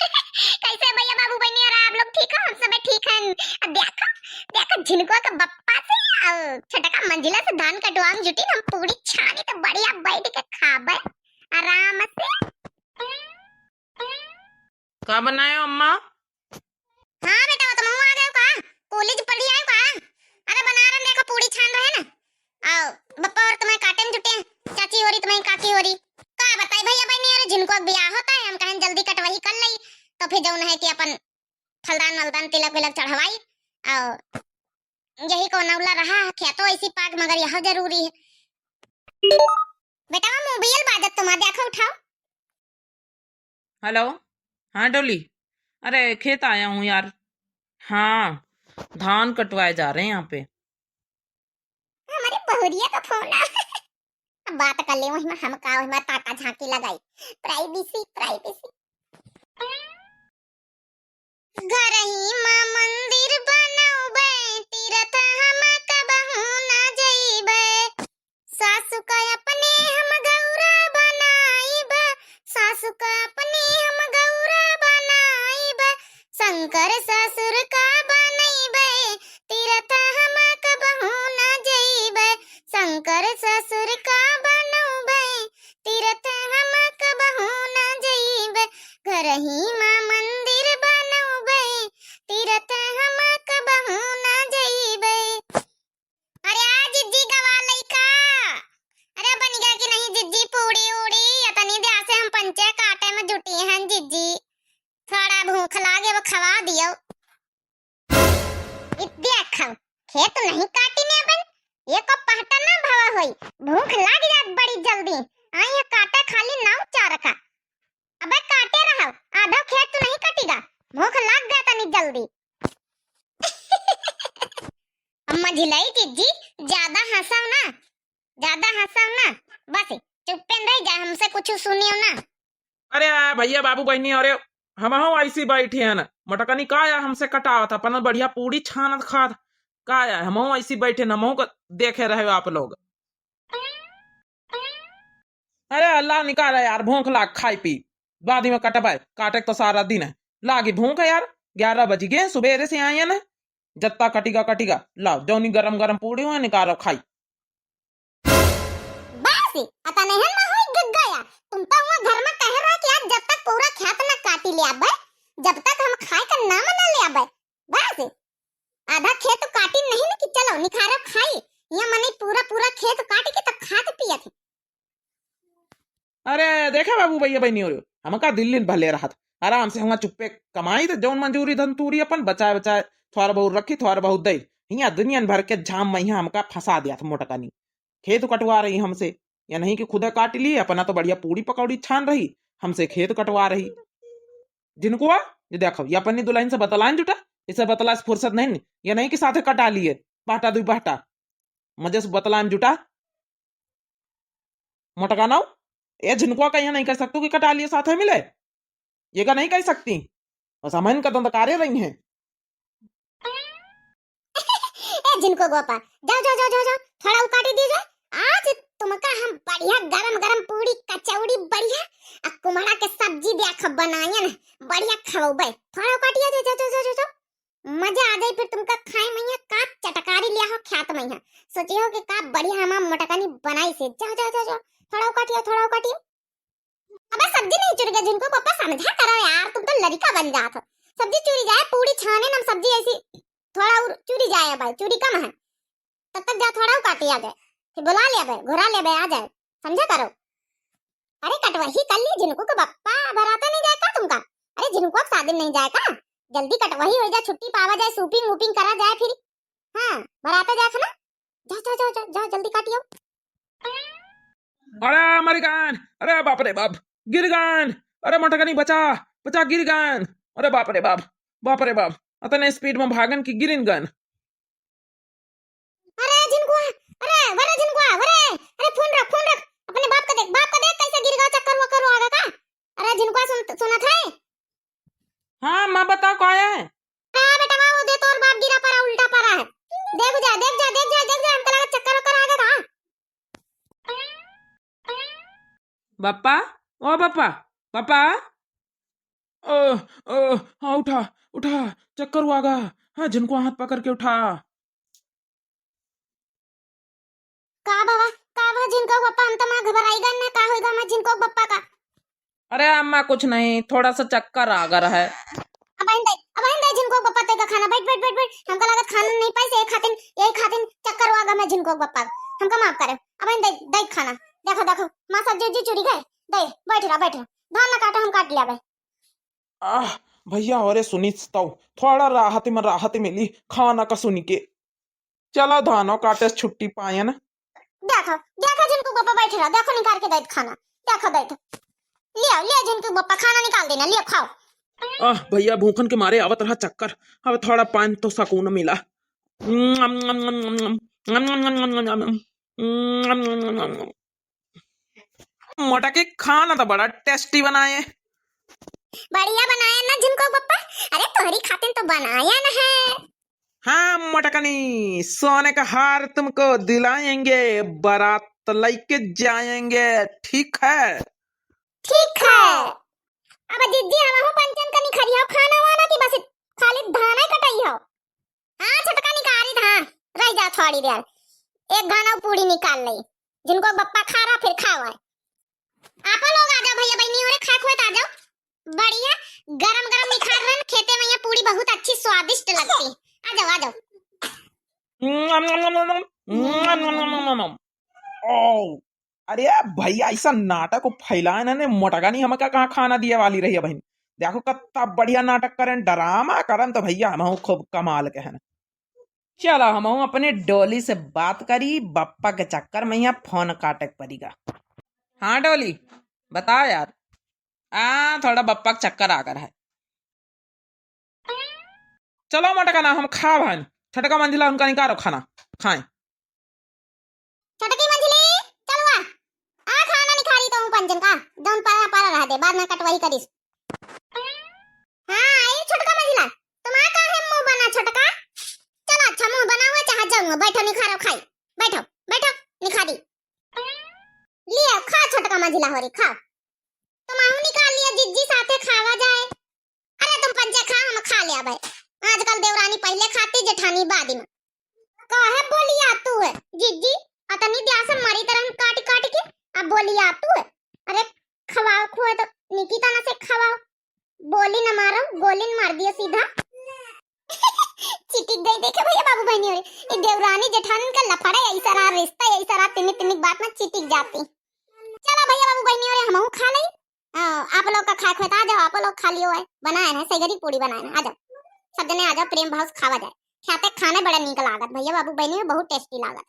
कैसे भैया बाबू बहनी और आप लोग ठीक हो? हम सब ठीक हैं। अब देखो देखो झिनकुआ का बप्पा से छटका मंजिला से धान कटवाम जुटी हम पूरी छानी तो बढ़िया बैठ के खाबे आराम से। का बनाए अम्मा? हाँ बेटा वो तो आ गए का कॉलेज पढ़ी आए का। अरे बना रहे देखो पूरी छान रहे ना। आओ बप्पा और तुम्हें काटन जुटे चाची हो रही तुम्हें काकी हो रही का बताई भैया बहनी और जिनको ब्याह होता है हम कहें जल्दी कटवाई कर लई तो फिर जौन है कि अपन फलदान मलदान तिलक विलक चढ़वाई और यही को नवला रहा क्या तो ऐसी पाग मगर यह जरूरी है। बेटा वो मोबाइल बाजत तुम देखो उठाओ। हेलो। हाँ डोली, अरे खेत आया हूँ यार। हाँ, धान कटवाए जा रहे हैं यहाँ पे। हमारी बहुरिया का फोन आ अब बात कर ले वही में हम का वही में ताका झांकी लगाई प्राइवेसी प्राइवेसी। घर ही मां मंदिर बनाऊबे तीरथ हम कबहू ना जइबे सासु का अपने हम गौरा बनाइबे सासु का अपने हम गौरा बनाइबे शंकर ससुर का बनइबे तीरथ हम कबहू ना जइबे शंकर ससुर का बनउबे तीरथ हम कबहू ना जइबे घर ही मां मंदिर बनउबे तीरथ हम कबहू ना जइबे। अरे आ जिज्जी गवा लइका। अरे बन गया कि नहीं जिज्जी पूड़ी उड़ी अतनी देर से हम पंचे काटे में जुटी हैं जिज्जी थोड़ा भूख लागे वो खवा दियो। देख खेत नहीं काटी ने अपन ये को पहटा ना भवा होई भूख लाग जात बड़ी जल्दी आई ये काटे खाली नाव चार का अबे काटे रहो आधा खेत तो नहीं कटेगा भूख लग गया तनी जल्दी। अम्मा झिलाई जिज्जी ज्यादा हंसाओ ना बस चुप रह जा हमसे कुछ सुनियो ना। अरे भैया बाबू बहनी, अरे हम ऐसी बैठे हैं ना मटकनी का या हमसे कटावत अपन बढ़िया पूरी छानत खात का या हम ऐसी बैठे न हमहू को देखे रहे हो आप लोग। अरे अल्लाह निकाला यार, भूख लाग खाई पी बाद में कटवाए काटे तो सारा दिन है लागी भूख है यार। 11 बज गए सुबेरे से आए ना जत्ता कटिगा लाओ जौनी गरम गरम पूरी हुआ निकालो खाई। बस अता नहीं ना होई गया तुम तो वहां घर में कह रहा कि आज जब तक पूरा खेत ना काटी ले आबे जब तक हम खाए का नाम ना ले आबे बस आधा खेत तो काटी नहीं ना कि चलो निखारो खाई या मने पूरा खेत काट के तब खा के पिया थे। अरे देखा बाबू भैया बहनी हो हमका दिल्ली भले रहा था आराम से हम चुप्पे कमाई तो जौन मंजूरी धनतूरी अपन बचाए थोड़ा बहुत रखी थोड़ा बहुत दई यहाँ दुनिया भर के झाम में हमका फंसा दिया था मोटकानी खेत कटवा रही हमसे या नहीं कि खुदा काट ली अपना तो बढ़िया पूरी पकौड़ी छान रही हमसे खेत कटवा रही। जिनको ये देखो ये अपनी दुल्हन से बतलाइन जुटा इसे बतला से फुर्सत नहीं या नहीं कि साथे कटा लिए बाटा दुई बाटा मजे से बतलाइन जुटा मोटका नाव ये झिनकुआ का यहाँ नहीं कर सकते कि कटा लिए साथ में मिले ये का नहीं कह सकती और सामान का तो कार्य रही है। ए जिनको गोपा जाओ थोड़ा उकाटी दीजिए आज तुमका हम बढ़िया गरम पूरी कचौड़ी बढ़िया आ कुमड़ा के सब्जी देख बनाया ना बढ़िया खवाबे थोड़ा उकाटिया जाओ मजा आ जाए फिर तुमका खाए मैया का चटकारी लिया हो ख्यात मैया सोचे हो कि का बढ़िया हम मटकानी बनाई से जाओ थोड़ा उकाटिया। अबे सब्जी नहीं चुरी गई जिनको पापा समझा करो यार तुम तो लड़का बन जात हो सब्जी चुरी जाए पूरी छाने ना सब्जी ऐसी थोड़ा और चुरी जाए भाई चुरी कम है तब तक जा थोड़ा काटी आ जाए फिर बुला ले बे घुरा ले बे आ जाए समझा करो। अरे कटवाही कर ली जिनको को बप्पा भराता नहीं जाएगा तुमका अरे जिनको अब शादी नहीं जाएगा जल्दी कटवाही हो जाए छुट्टी पावा जाए शूटिंग वूपिंग करा जाए फिर हाँ भराता जाए ना जाओ जल्दी काटियो। अरे मर गन, अरे बाप रे बाप गिर गन, अरे मटकनी बचा गिर गन, अरे बाप रे बाप अतने स्पीड में भागन की गिरिन गन। अरे जिनको अरे फोन रख अपने बाप का देख कैसे गिर गया चक्कर वक्कर आगा का। अरे जिनको सुना था हाँ माँ बताओ क्या है। हां बेटा वो दे तो और बाप गिरा पड़ा उल्टा पड़ा है देख जा हमको लगा चक्कर वक्कर आगा का। बापा ओ बापा हाँ उठा उठा, चक्कर हुआ गा। हाँ जिनको हाथ पकड़ के उठा। का बा जिनको पप्पा हम तो मां घबराई गन ना का होएगा मैं जिनको पप्पा का। अरे अम्मा कुछ नहीं, थोड़ा सा चक्कर आ गया है। अब आइन दे जिनको पप्पा ते का खाना बैठ बैठ बैठ बैठ हमका लागत खाना नहीं पाई से यही खातिन चक्कर हुआ गा मैं जिनको पप्पा हमका माफ करे। अब आइन दे खाना देखो देखो मां सब्जी जी चुरी गए दे बैठ रहा धान ना काटो हम काट लिया बे। आह भैया और सुनी तो थोड़ा राहत मिली खाना का सुनी के। चलो धानो काटे छुट्टी पाए ना। देखो देखो जिनको पप्पा बैठ रहा देखो निकाल के दे खाना देखो दे लिया जिनको पप्पा खाना निकाल देना लिया खाओ। भैया भूखन के मारे आवत रहा चक्कर, अब थोड़ा पान तो सुकून मिला। मोटा के खाना तो बड़ा टेस्टी बनाए। बढ़िया बनाया ना जिनको पप्पा। अरे तोहरी खातिन तो बनाया ना है। हाँ मोटकनी सोने का हार तुमको दिलाएंगे, बारात लेके जाएंगे, ठीक है। ठीक है। अब जिज्जी हम पंचन कनी खरिया खाना वाना की बस खाली धाना ही कटाई हो। हां छटका निकाली धान रह जा थोड़ी देर एक घाना पूरी निकाल ले जिनको बप्पा खा रहा फिर खाओ। आप लोग आ जाओ भैया बहनी और खा खोत आ जाओ। बढ़िया गरम गरम निखार रन खेते में ये पूरी बहुत अच्छी स्वादिष्ट लगती। आ जाओ ओ अरे भैया ऐसा नाटक को फैलाए ना ने मोटका नहीं हमका कहाँ खाना दिया वाली रही है बहन। देखो कितना बढ़िया नाटक करें, ड्रामा करें तो भैया हम खूब कमाल के हैं। चलो हम अपने डोली से बात करी, बप्पा के चक्कर में यहाँ फोन काटे पड़ेगा। हाँ डोली बता यार। थोड़ा बप्पा का चक्कर आ कर है। चलो मोटका ना हम खा भाई, छटका मंजिला उनका निकालो खाना खाएं। छटकी मंजिली चलो आ खाना निखारी तो हूं पंचन का दोन पारा पारा रह दे बाद में कटवाई करिस। हां आई छटका मंजिला तुम आ का है मुंह बना छटका। चलो अच्छा मुंह बना हुआ चाह जाऊंगा बैठो निखारो खाई बैठो बैठो निखारी लिया खा छटका मंजिला होरी खा तुम आहू निकाल लिया जिज्जी साथे खावा जाए। अरे तुम पंचा खा हम खा लिया भाई। आजकल देवरानी पहले खाती जेठानी बाद में काहे बोलिया तू है जिज्जी अतनी दिया से मारी तरह काट काट के अब बोलिया तू है। अरे खवाओ खुआ तो निकिता ना से खवाओ बोली न मारो गोली न मार दिया सीधा। चिटिक गई देखे भैया बाबू बहनी और ये देवरानी जेठानी का लफड़ा ऐसा रहा रिश्ता ऐसा रहा तिनी तिनी बात में चिटिक जाती। चलो भैया बाबू बहनी और हम खा ले। आप लोग का खा खोता आ जाओ आप लोग खा लियो है बनाए ना सही गरी पूरी बनाए ना आ जाओ सब जने आ जाओ प्रेम भाव से खावा जाए। खाते खाने बड़ा नीक लागत भैया बाबू बहनी बहुत टेस्टी लागत।